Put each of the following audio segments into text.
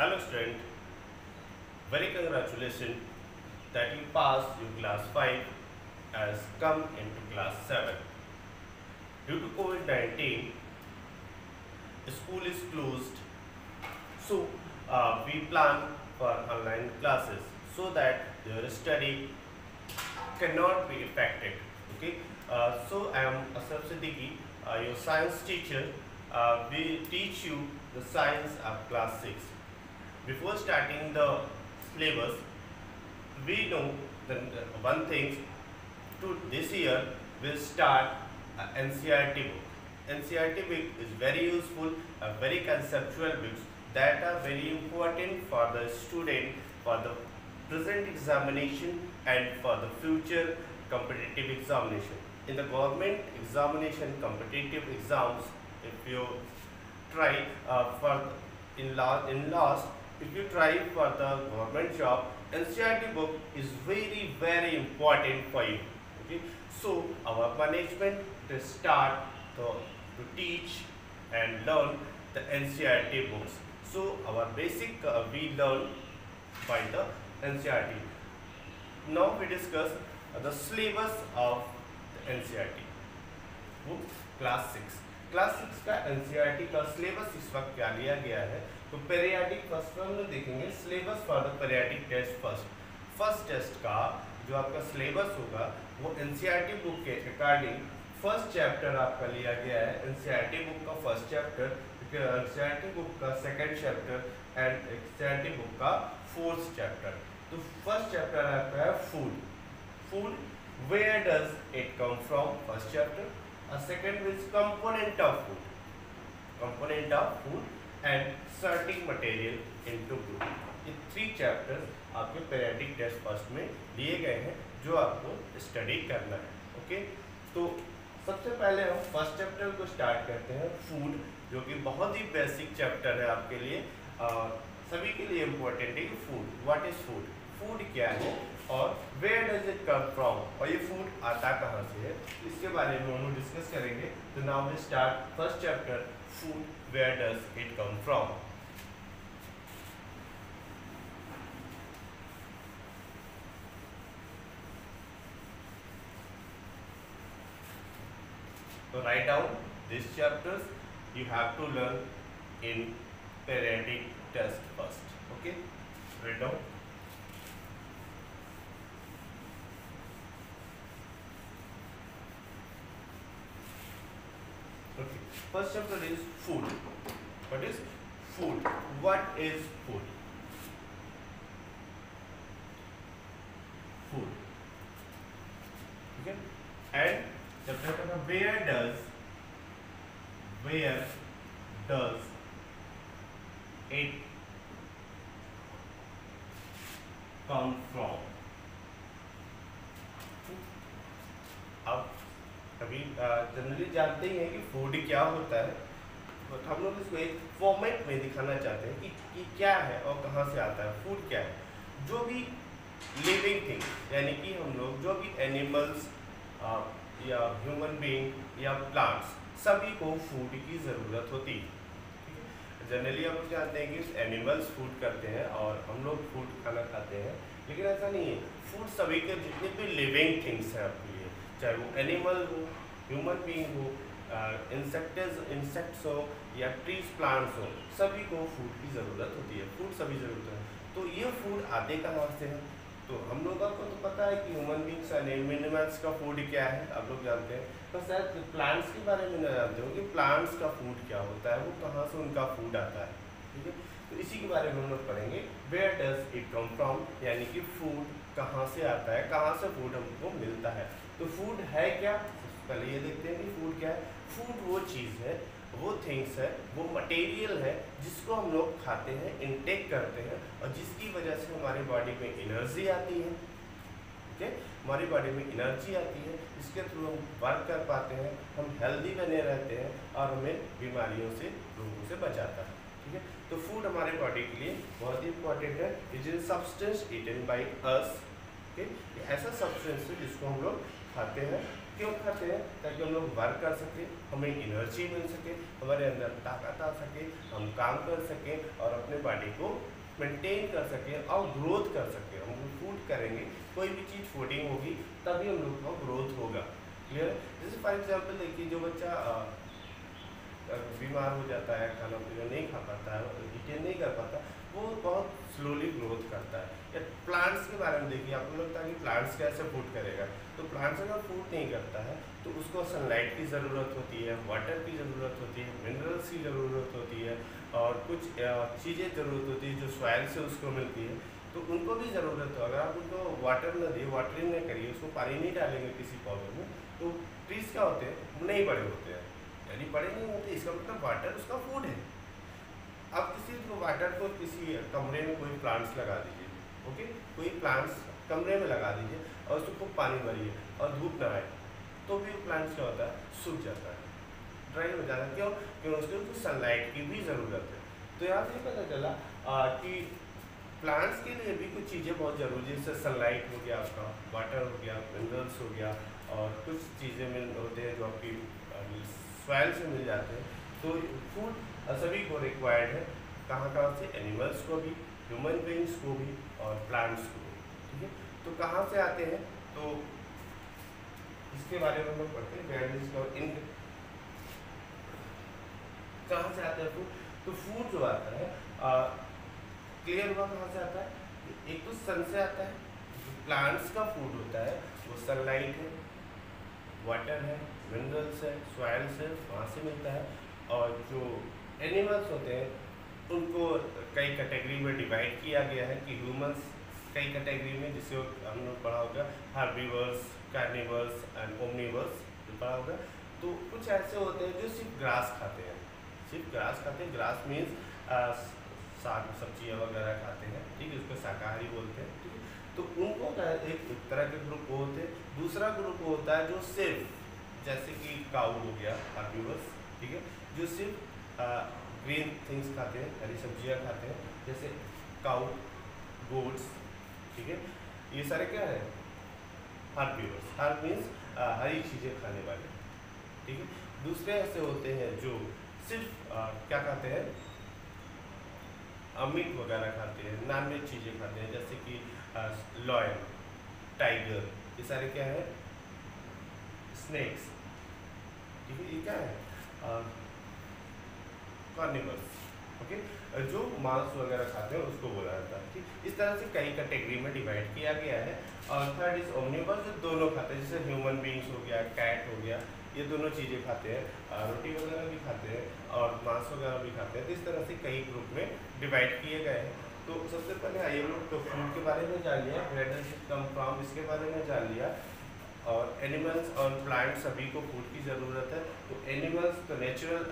Hello student, very congratulations that you passed your class 5 as come into class 7. Due to COVID-19, school is closed, so we plan for online classes so that your study cannot be affected. Okay, so I am Asaf Siddiqui, your science teacher. We teach you the science of class 6. Before starting the syllabus, we know that one thing to this year will start NCERT book. NCERT book is very useful, very conceptual books that are very important for the student for the present examination and for the future competitive examination. In the government examination competitive exams, if you try in last if you try for the government job, NCERT book is very important for you. Okay, so our management to start to teach and learn the NCERT books. So our basic we learn by the NCERT. Now we discuss the syllabus of the NCERT book class 6. Class 6 का NCERT का syllabus इस वक्त क्या लिया गया है, तो पेरियाडिक first हम लोग देखेंगे syllabus for the periodic test first test का जो आपका सिलेबस होगा वो एनसीईआरटी बुक के अकॉर्डिंग फर्स्ट चैप्टर आपका लिया गया है। एनसीईआरटी बुक का फर्स्ट चैप्टर, एनसीईआरटी बुक का second chapter and NCERT book का फोर्थ चैप्टर। तो फर्स्ट चैप्टर आपका है food, where does it come from, first chapter. Second is component of food and sorting material into group। ये 3 chapters आपके periodic test first में दिए गए हैं जो आपको स्टडी करना है। ओके, तो सबसे पहले हम फर्स्ट चैप्टर को स्टार्ट करते हैं फूड, जो कि बहुत ही बेसिक चैप्टर है आपके लिए, सभी के लिए इम्पोर्टेंट है कि फूड, व्हाट इज फूड क्या है और where does it come from, और ये फूड आता कहाँ से है, इसके बारे में हम डिस्कस करेंगे। तो now we start first chapter food, where does it come from. So write down these chapters you have to learn in periodic test first. Okay, write down. Okay, first chapter is food. What is food? What is food? Food. Okay, and chapter number where does it come from? अब अभी generally जानते ही हैं कि food क्या होता है, but हम लोग इसको एक फॉर्मेट में दिखाना चाहते हैं कि क्या है और कहाँ से आता है। फूड क्या है? जो भी लिविंग थिंग, यानी कि हम लोग जो भी एनिमल्स या ह्यूमन बीइंग या प्लांट्स, सभी को फूड की ज़रूरत होती है। जनरली हम लोग जानते हैं कि एनिमल्स फूड करते हैं और हम लोग फूड खाना खाते हैं, लेकिन ऐसा नहीं है। फूड सभी के जितने भी लिविंग थिंग्स हैं आपके लिए, चाहे वो एनिमल हो, ह्यूमन बीइंग हो, इंसेक्ट्स हो या ट्रीज प्लांट्स हो, सभी को फूड की ज़रूरत होती है। फूड सभी ज़रूरत है। तो ये फूड आते कहाँ से हैं? तो हम लोगों को तो पता है कि ह्यूमन बींग्स एंड एनिमल्स का फूड क्या है, आप लोग जानते हैं, तो शायद प्लांट्स के बारे में न जानते हो कि प्लांट्स का फूड क्या होता है, वो कहाँ से उनका फूड आता है। ठीक है, तो इसी के बारे में हम लोग पढ़ेंगे। Where does it come from, यानी कि फूड कहाँ से आता है, कहाँ से फूड हमको मिलता है। तो फूड है क्या, पहले ये देखते हैं कि फूड क्या है। फूड वो चीज़ है, वो थिंग्स है, वो मटेरियल है जिसको हम लोग खाते हैं, इनटेक करते हैं और जिसकी वजह से हमारी बॉडी में एनर्जी आती है। ठीक है, हमारी बॉडी में एनर्जी आती है, इसके थ्रू हम वर्क कर पाते हैं, हम हेल्दी बने रहते हैं और हमें बीमारियों से, रोगों से बचाता है। ठीक है, तो फूड हमारे बॉडी के लिए बहुत ही इंपॉर्टेंट है। It is substance eaten by us. ऐसा सब्सटेंस है जिसको हम लोग खाते हैं क्यों खाते हैं? ताकि हम लोग वर्क कर सकें, हमें एनर्जी मिल सके, हमारे अंदर ताकत आ सके, हम काम कर सकें और अपने बॉडी को मेंटेन कर सकें और ग्रोथ कर सकें। हम लोग फूड करेंगे, कोई भी चीज़ फूडिंग होगी तभी हम लोग का ग्रोथ होगा। क्लियर है? जैसे फॉर एग्जाम्पल देखिए, जो बच्चा बीमार हो जाता है, खाना पीना नहीं खा पाता है, रिटेन नहीं कर पाता, वो बहुत स्लोली ग्रोथ करता है। या प्लांट्स के बारे में देखिए, आपको लगता है कि प्लांट्स कैसे फूड करेगा? तो प्लांट्स अगर फूड नहीं करता है तो उसको सनलाइट की ज़रूरत होती है, वाटर की ज़रूरत होती है, मिनरल्स की ज़रूरत होती है और कुछ चीज़ें ज़रूरत होती है जो सॉइल से उसको मिलती है, तो उनको भी ज़रूरत हो। अगर आप उनको वाटर न दिए, वाटरिंग नहीं करिए, उसको पानी नहीं डालेंगे किसी पौधे में, तो ट्रीज़ क्या होते हैं? नहीं बड़े होते हैं, यानी बड़े नहीं होते। इसका मतलब वाटर उसका फूड है। आप किसी को वाटर को किसी कमरे में कोई प्लांट्स लगा दीजिए, ओके, कोई प्लांट्स कमरे में लगा दीजिए और उसको खूब पानी भरिए और धूप न आए, तो भी प्लांट्स क्या होता है? सूख जाता है, ड्राई हो जाता है। क्यों? क्योंकि उसको सनलाइट की भी ज़रूरत है। तो यहाँ से पता चला कि प्लांट्स के लिए भी कुछ चीज़ें बहुत ज़रूरी है, जैसे सनलाइट हो गया, आपका वाटर हो गया, मिनरल्स हो गया और कुछ चीज़ें मिल होते हैं जो आपकी सॉइल से मिल जाते हैं। तो फूड सभी को रिक्वायर्ड है। कहाँ से? एनिमल्स को भी, ह्यूमन बींग्स को भी और प्लांट्स को भी। ठीक है, तो कहाँ से आते हैं? तो इसके बारे में हम लोग पढ़ते हैं। कहाँ से आते हैं फूड? तो फूड जो आता है क्लियर हुआ कहाँ से आता है? एक तो सन से आता है। जो प्लांट्स का फूड होता है वो सनलाइट है, वाटर है, मिनरल्स है, सॉइल्स है, वहाँ से मिलता है। और जो एनिमल्स होते हैं उनको कई कैटेगरी में डिवाइड किया गया है कि ह्यूमंस कई कैटेगरी में, जिसे हम लोग पढ़ा होगा हार्बीवर्स, कार्निवर्स एंड ओमनिवर्स, जो पढ़ा होगा। तो कुछ ऐसे होते हैं जो सिर्फ ग्रास खाते हैं, सिर्फ ग्रास खाते हैं। ग्रास मीन्स साग सब्जियाँ वगैरह खाते हैं, ठीक है, उसको शाकाहारी बोलते हैं। ठीक है, तो उनको एक तरह के ग्रुप को होते हैं। दूसरा ग्रुप होता है जो सिर्फ, जैसे कि काऊ हो गया, हार्बीवर्स, ठीक है, जो सिर्फ ग्रीन थिंग्स खाते हैं, हरी सब्जियां खाते हैं, जैसे काऊ, गोट्स, ठीक है, ये सारे क्या है? हार्बीवर्स। हार्ब मीन्स हरी चीज़ें खाने वाले, ठीक है। दूसरे ऐसे होते हैं जो सिर्फ क्या खाते हैं? मीट वगैरह खाते हैं, नॉनवेज चीज़ें खाते हैं, जैसे कि लॉयन, टाइगर, ये सारे क्या है? स्नेक्स, ठीक है, ये क्या है? कार्निवर्स, ओके, जो मांस वगैरह खाते हैं उसको बोला जाता है। ठीक, इस तरह से कई कैटेगरी में डिवाइड किया गया है। और थर्ड इज ओमनिवर्स, जो दोनों खाते हैं, जैसे ह्यूमन बींग्स हो गया, कैट हो गया, ये दोनों चीज़ें खाते हैं, रोटी वगैरह भी खाते हैं और मांस वगैरह भी खाते हैं। तो इस तरह से कई ग्रुप में डिवाइड किए गए हैं। तो सबसे पहले आइए लोग तो फूड के बारे में जान लिया, where does it come from, इसके बारे में जान लिया। और एनिमल्स और प्लांट्स सभी को फूड की ज़रूरत है। तो एनिमल्स तो नेचुरल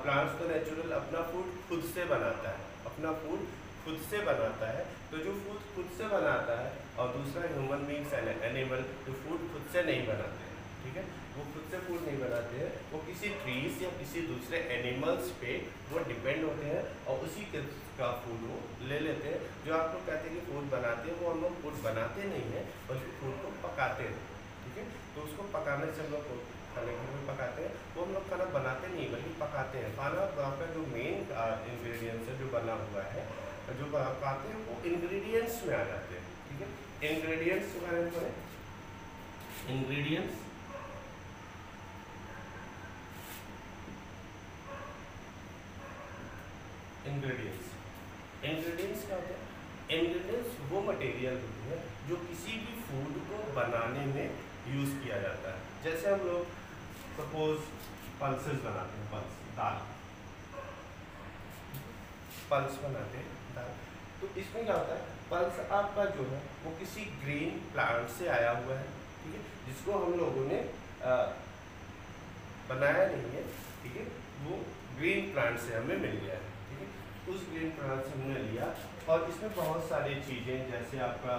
प्लांट्स तो नेचुरल अपना फूड खुद से बनाता है, अपना फूड खुद से बनाता है। तो जो फूड खुद से बनाता है, और दूसरा ह्यूमन बींग्स एंड एनिमल जो फूड खुद से नहीं बनाते हैं, ठीक है, वो खुद से फूड नहीं बनाते हैं, वो किसी ट्रीज या किसी दूसरे एनिमल्स पे वो डिपेंड होते हैं और उसी का फूड वो ले लेते हैं। जो आप लोग कहते हैं कि फूड बनाते हैं, वो हम लोग फूड बनाते नहीं हैं, बल्कि फूड को पकाते हैं, ठीक है। तो उसको पकाने से हम लोग खाने घर में पकाते हैं, वो हम लोग खाना बनाते नहीं बल्कि पकाते हैं। खाना का जो मेन इंग्रेडिएंट्स है जो बना हुआ है, जो पकाते हैं, वो इंग्रेडिएंट्स में आ जाते हैं, ठीक है। इंग्रेडिएंट्स के बारे में पढ़ें। इंग्रेडिएंट्स, इंग्रेडिएंट्स क्या होते हैं? इंग्रेडिएंट्स वो मटेरियल होते हैं जो किसी भी फूड को बनाने में यूज़ किया जाता है। जैसे हम लोग सपोज पल्सेस बनाते हैं, दाल, पल्स बनाते हैं दाल। तो इसमें क्या होता है? पल्स आपका जो है वो किसी ग्रीन प्लांट से आया हुआ है, ठीक है, जिसको हम लोगों ने बनाया नहीं है, ठीक है, वो ग्रीन प्लांट से हमें मिल गया है, ठीक है। उस ग्रीन प्लांट से हमने लिया और इसमें बहुत सारी चीज़ें, जैसे आपका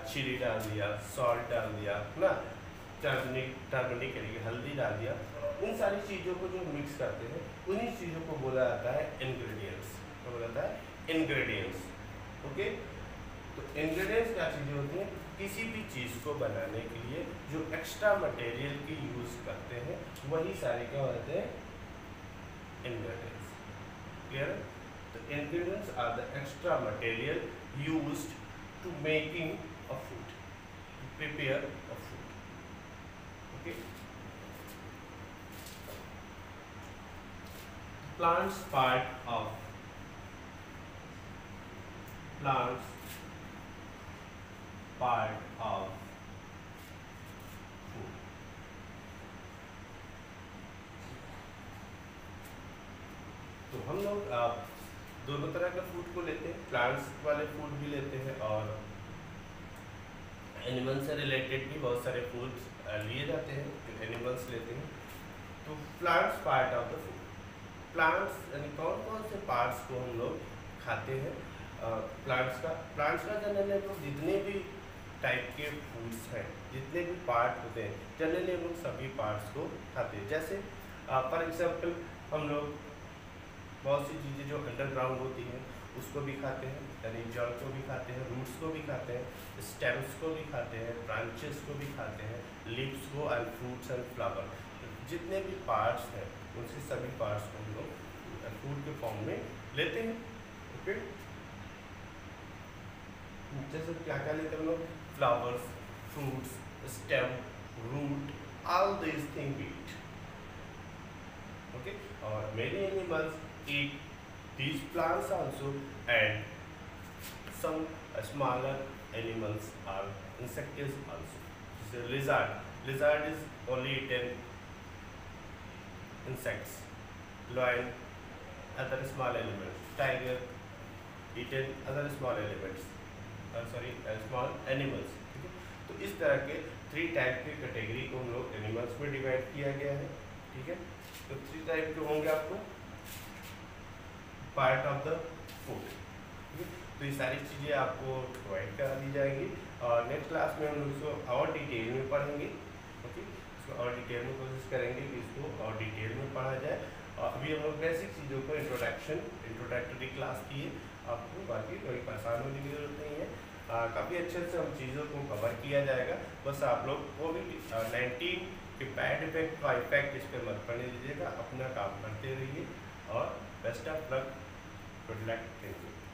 चिली डाल दिया, सॉल्ट डाल दिया ना, टर्मरिक यानी हल्दी डाल दिया। उन सारी चीज़ों को जो मिक्स करते हैं, उन्हीं चीज़ों को बोला जाता है इंग्रेडिएंट्स। तो बोला जाता है इंग्रेडिएंट्स, ओके। तो इंग्रेडिएंट्स क्या चीज़ें होती हैं? किसी भी चीज़ को बनाने के लिए जो एक्स्ट्रा मटेरियल की यूज़ करते हैं वही सारे क्या होते हैं? इंग्रेडिएंट्स। क्लियर? तो ingredients are the extra material used to making a food, to prepare a food. Okay. Plants part of food। तो हम लोग दोनों तरह का फूड को लेते हैं, प्लांट्स वाले फूड भी लेते हैं और एनिमल से रिलेटेड भी बहुत सारे फूड्स लिए जाते हैं जो एनिमल्स लेते हैं। तो plants part of the food, plants यानी कौन कौन से पार्ट्स को हम लोग खाते हैं? प्लांट्स का जनरली हम लोग जितने भी टाइप के फूड्स हैं, जितने भी पार्ट होते हैं, जनरली हम लोग सभी पार्ट्स को खाते हैं। जैसे फॉर एग्जांपल हम लोग बहुत सी चीज़ें जो अंडरग्राउंड होती हैं उसको भी खाते हैं, यानी जड़ को भी खाते हैं, रूट्स को भी खाते हैं, स्टेम्स को भी खाते हैं, ब्रांचेस को भी खाते हैं, लीव्स को एंड फ्रूट्स एंड फ्लावर, जितने भी पार्ट्स हैं उनसे सभी पार्ट्स को हम लोग फूड के फॉर्म में लेते हैं। ओके। जैसे क्या क्या लेते हैं हम लोग? Flowers, fruits, stem, root, all this thing we eat. Okay. और many animals eat these plants also, and some smaller animals are insects also. So lizard is only eaten insects. Lion, other small animals. Tiger eaten other small elements, small animals। ठीक है। तो इस तरह के 3 type के category को हम लोग एनिमल्स में डिवाइड किया गया है। ठीक है। तो 3 टाइप के होंगे आपको पार्ट ऑफ द फूड। तो ये सारी चीज़ें आपको प्रोवाइड करा दी जाएंगी और नेक्स्ट क्लास में हम लोग इसको और डिटेल में पढ़ेंगे। ओके। इसको और डिटेल में कोशिश करेंगे कि इसको और डिटेल में पढ़ा जाए। और अभी हम लोग बेसिक चीज़ों को इंट्रोडक्टरी क्लास की है, आपको बाकी कोई परेशान होने की जरूरत नहीं है। काफ़ी अच्छे से हम चीज़ों को कवर किया जाएगा। बस आप लोग को भी 19 के बैड इफेक्ट का इफेक्ट इस पर मत पड़ने दीजिएगा, अपना काम करते रहिए और best of luck. Good luck. Thank you.